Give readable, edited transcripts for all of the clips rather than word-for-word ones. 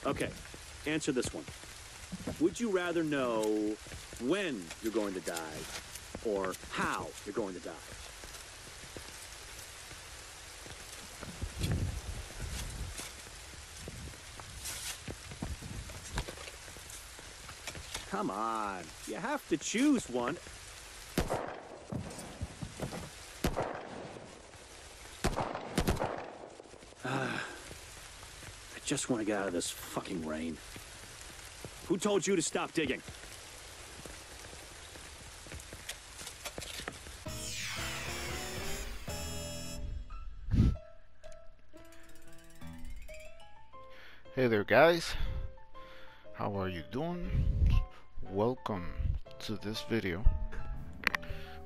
Okay, answer this one. Would you rather know when you're going to die or how you're going to die? Come on, you have to choose one. I just want to get out of this fucking rain. Who told you to stop digging? Hey there guys, how are you doing? Welcome to this video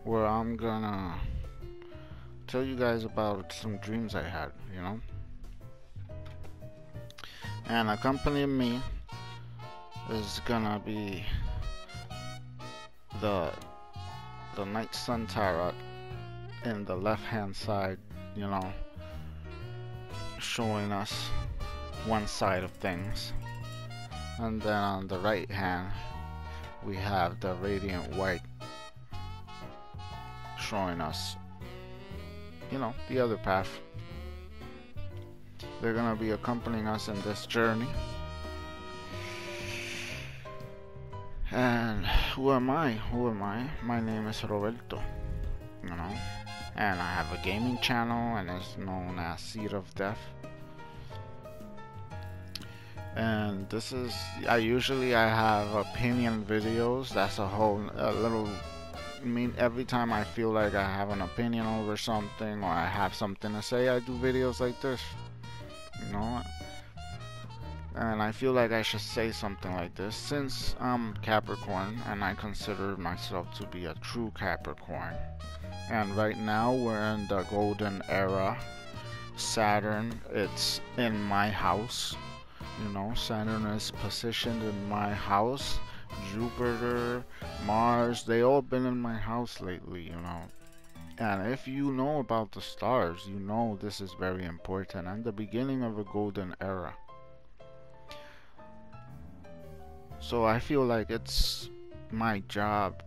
where I'm gonna tell you guys about some dreams I had, you know, and accompanying me is gonna be the Night Sun Tarot in the left hand side, you know, showing us one side of things, and then on the right hand we have the Radiant White showing us, you know, the other path. They're gonna be accompanying us in this journey. And who am I? My name is Roberto, you know, and I have a gaming channel and it's known as SEEDoDEATH. And this is, I have opinion videos. That's a little, every time I feel like I have an opinion over something or I have something to say, I do videos like this, you know. And I feel like I should say something like this since I'm Capricorn and I consider myself to be a true Capricorn. And right now we're in the golden era. Saturn, it's in my house. You know, Saturn is positioned in my house. Jupiter, Mars, they all been in my house lately, you know. And if you know about the stars, you know this is very important and the beginning of a golden era. So I feel like it's my job,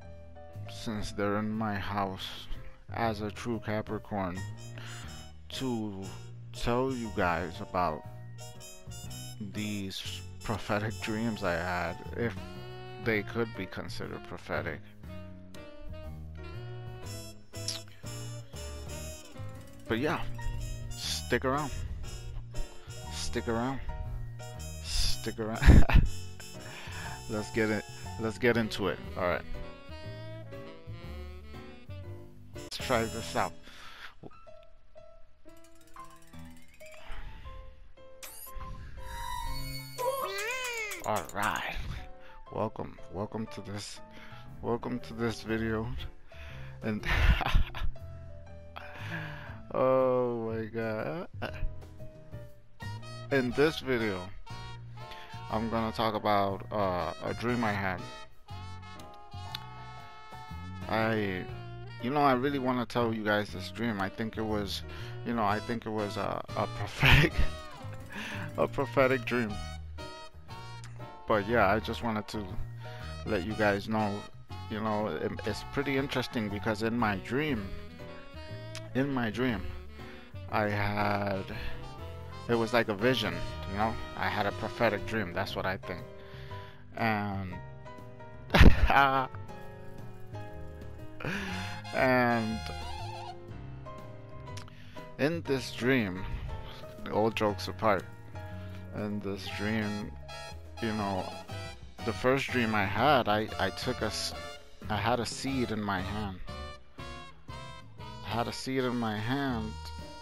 since they're in my house as a true Capricorn, to tell you guys about these prophetic dreams I had, if they could be considered prophetic. But yeah, stick around. Let's get into it. All right, let's try this out. All right, welcome to this video. And oh my god, in this video I'm gonna talk about a dream I had. I really want to tell you guys this dream. I think it was a prophetic a prophetic dream. But yeah, I just wanted to let you guys know, you know, it's pretty interesting because in my dream, I had, it was like a vision, you know, I had a prophetic dream, that's what I think. And, and in this dream, all jokes apart, in this dream, you know, the first dream I had, I had a seed in my hand.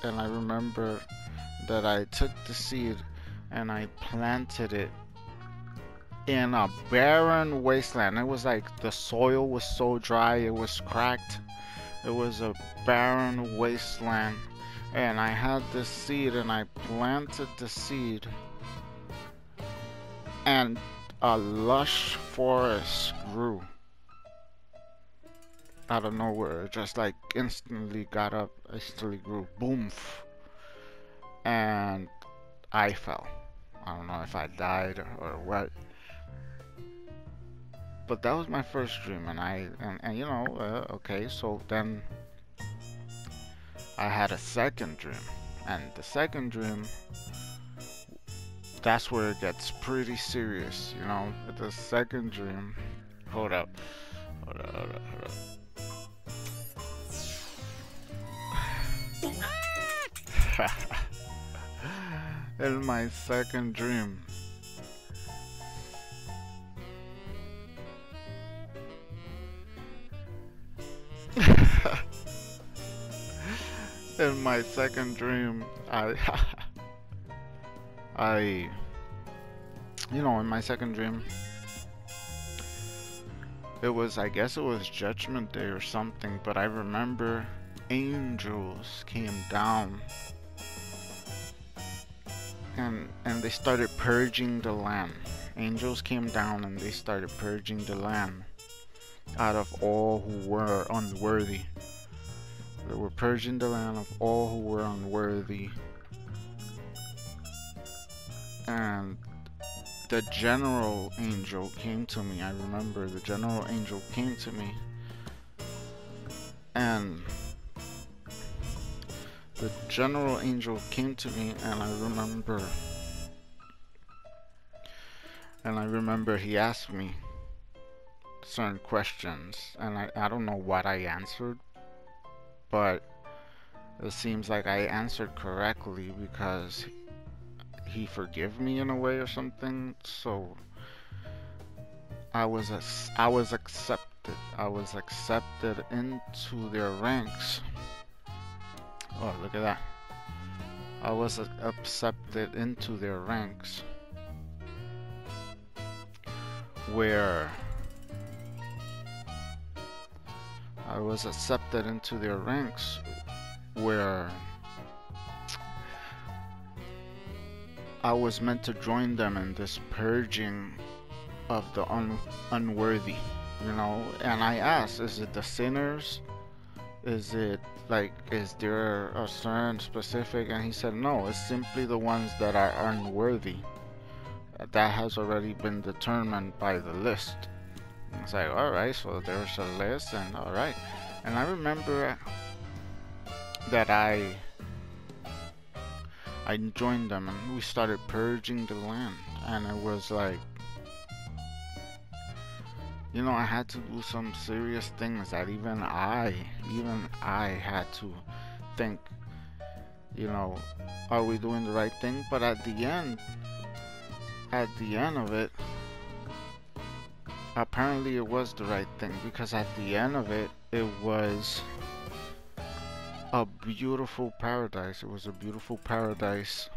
And I remember that I took the seed and I planted it in a barren wasteland. It was like the soil was so dry, it was cracked. It was a barren wasteland. And I had this seed and I planted the seed, and a lush forest grew out of nowhere. It just like instantly grew, boom, and I fell. I don't know if I died or what. But that was my first dream, and you know, okay, so then I had a second dream, and the second dream, that's where it gets pretty serious, you know. The second dream, hold up, hold up, hold up, hold up. In my second dream, in my second dream, I, you know, in my second dream, it was, I guess it was Judgment Day or something, but I remember angels came down and they started purging the land. Angels came down and they started purging the land out of all who were unworthy. They were purging the land of all who were unworthy. And the general angel came to me. I remember the general angel came to me, and the general angel came to me, and I remember he asked me certain questions, and I don't know what I answered, but it seems like I answered correctly because he forgave me in a way or something. So I was accepted. I was accepted into their ranks. Oh, look at that. I was accepted into their ranks, where I was accepted into their ranks where I was meant to join them in this purging of the unworthy, you know. And I asked, is it the sinners? Is it like, is there a certain specific? And he said, no, it's simply the ones that are unworthy. That has already been determined by the list. And it's like, alright, so there's a list, and alright. And I remember that I joined them and we started purging the land, and it was like, you know, I had to do some serious things that even I had to think, you know, are we doing the right thing? But at the end of it, apparently it was the right thing, because at the end of it, it was a beautiful paradise. It was a beautiful paradise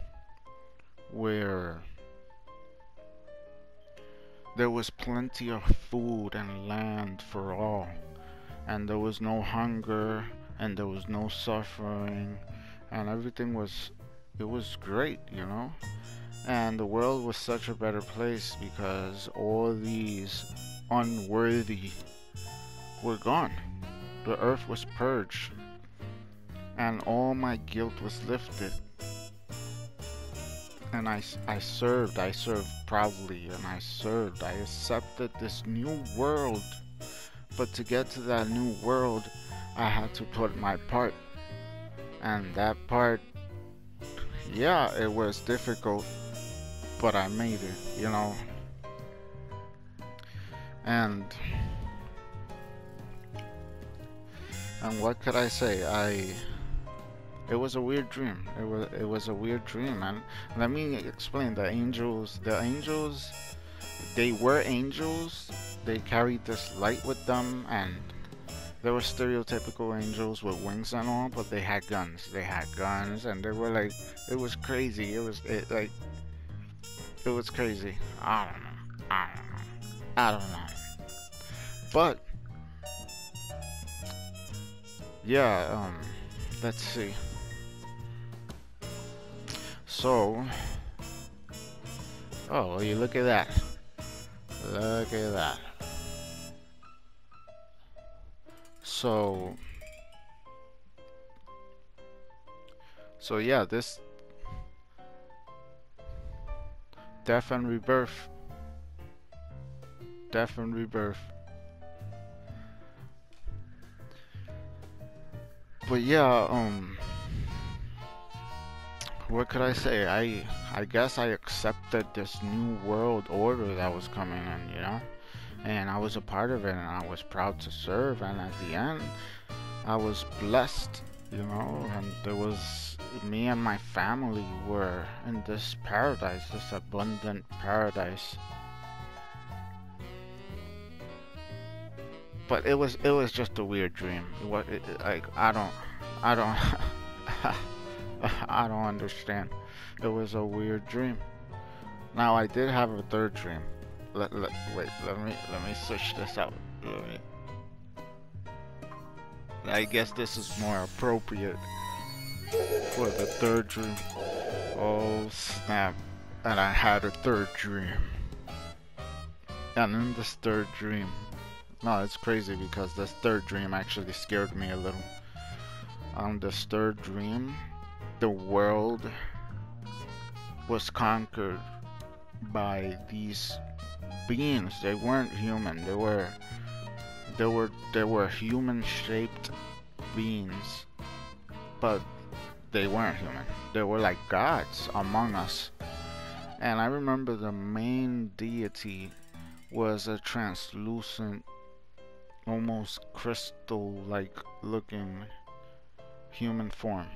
where there was plenty of food and land for all, and there was no hunger, and there was no suffering, and everything was, it was great, you know. And the world was such a better place because all these unworthy were gone. The earth was purged, and all my guilt was lifted. And I served proudly, and I accepted this new world. But to get to that new world, I had to put my part. And that part, yeah, it was difficult, but I made it, you know. And what could I say? It was a weird dream. It was a weird dream, and let me explain. The angels, they were angels. They carried this light with them, and they were stereotypical angels with wings and all, but they had guns. They had guns, and they were like, it was crazy. It was crazy. I don't know. But yeah, let's see. So, oh, well, you look at that. Look at that. So yeah, Death and rebirth. Death and rebirth. But yeah, what could I say? I guess I accepted this new world order that was coming in, you know? And I was a part of it, and I was proud to serve, and at the end, I was blessed, you know, and there was, me and my family were in this paradise, this abundant paradise. But it was just a weird dream. Like I don't I don't understand. It was a weird dream. Now I did have a third dream. Wait, let me switch this out. I guess this is more appropriate for the third dream. Oh snap. And I had a third dream. And in this third dream, no, it's crazy because this third dream actually scared me a little. On this third dream, the world was conquered by these beings. They weren't human. They were human-shaped beings, but they weren't human. They were like gods among us. And I remember the main deity was a translucent, almost crystal-like looking human form.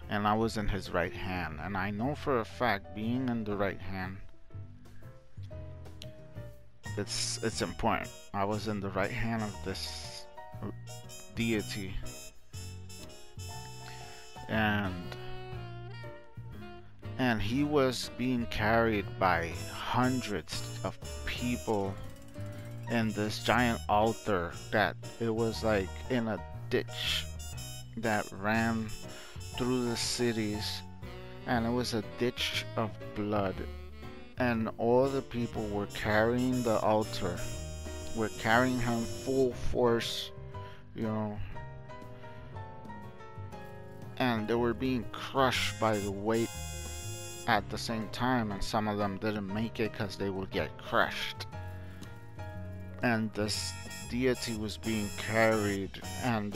And I was in his right hand. And I know for a fact, being in the right hand, it's important. I was in the right hand of this deity. And he was being carried by hundreds of people in this giant altar that it was like in a ditch that ran through the cities, and it was a ditch of blood, and all the people were carrying the altar, were carrying him full force, you know, and they were being crushed by the weight at the same time, and some of them didn't make it because they would get crushed. And this deity was being carried, and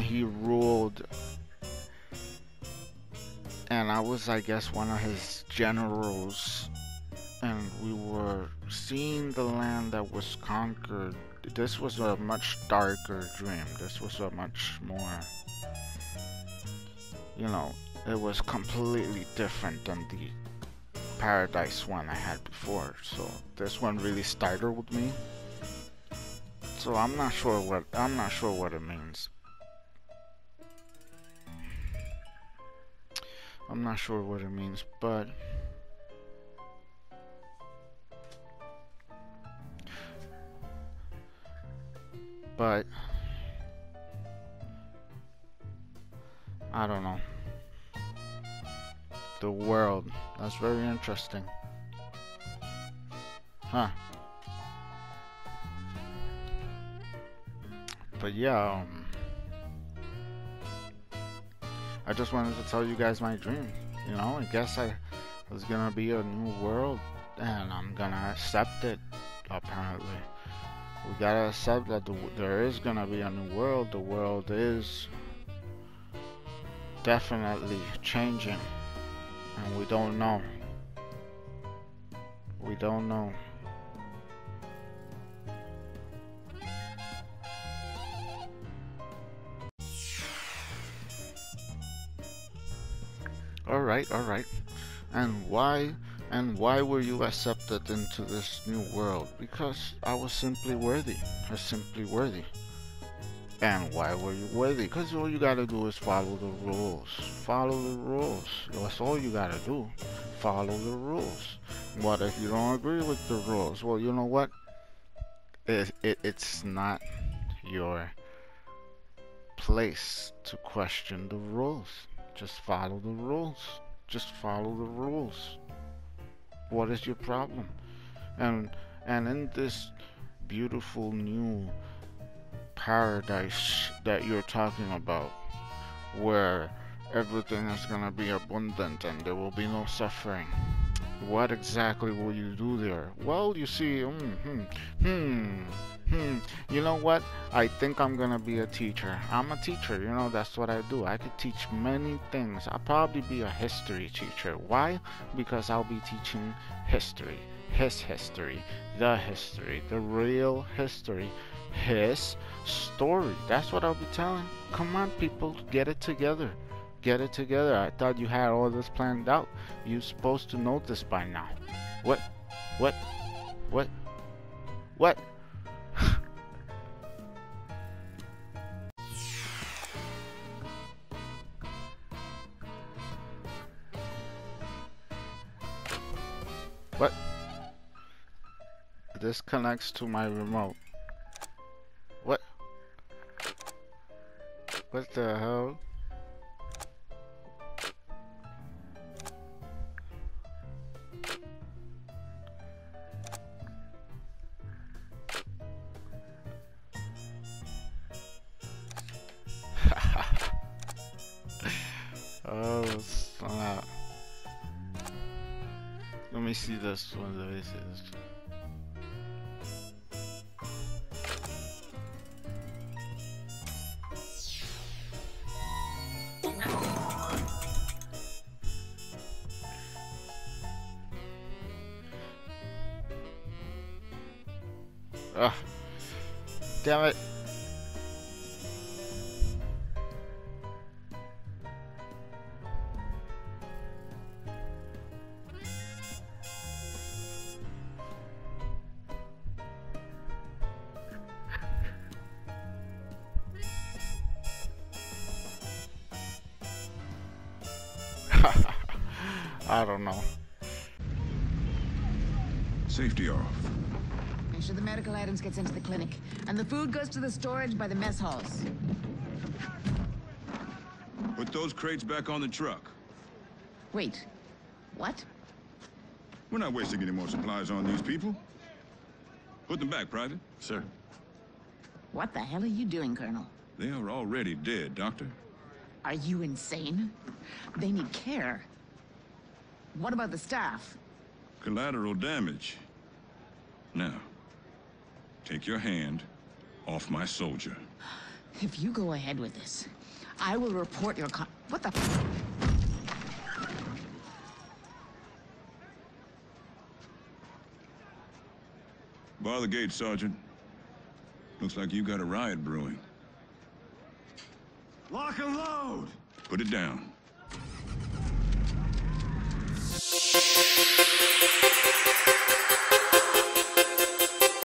he ruled, and I was, I guess, one of his generals, and we were seeing the land that was conquered. This was a much darker dream. This was a much more, you know, it was completely different than the paradise one I had before. So this one really startled me. So I'm not sure what it means. I'm not sure what it means, but I don't know. The world. That's very interesting. Huh. But yeah, I just wanted to tell you guys my dream. You know, I guess there's gonna be a new world, and I'm gonna accept it, apparently. We gotta accept that there is gonna be a new world. The world is definitely changing, and we don't know. We don't know. Alright. And why were you accepted into this new world? Because I was simply worthy. I was simply worthy. And why were you worthy? Because all you gotta do is follow the rules. Follow the rules. That's all you gotta do. Follow the rules. What if you don't agree with the rules? Well, you know what? It's not your place to question the rules. Just follow the rules. Just follow the rules. What is your problem? And in this beautiful new paradise that you're talking about, where everything is gonna be abundant and there will be no suffering. What exactly will you do there? Well, you see, you know what? I think I'm gonna be a teacher. I'm a teacher, you know, that's what I do. I could teach many things. I'll probably be a history teacher. Why? Because I'll be teaching history. His history, the real history, his story. That's what I'll be telling. Come on, people, get it together. Get it together. I thought you had all this planned out. You're supposed to know this by now. What? What? What? What? What? This connects to my remote. What? What the hell? Oh, snap. Let me see this one. Let me see this. Ugh. Damn it. I don't know. Safety off. Make sure the medical items gets into the clinic, and the food goes to the storage by the mess halls. Put those crates back on the truck. Wait, what? We're not wasting any more supplies on these people. Put them back, Private. Sir. What the hell are you doing, Colonel? They are already dead, Doctor. Are you insane? They need care. What about the staff? Collateral damage. Now, take your hand off my soldier. If you go ahead with this, I will report your what the Bar the gate, Sergeant. Looks like you got a riot brewing. Lock and load! Put it down.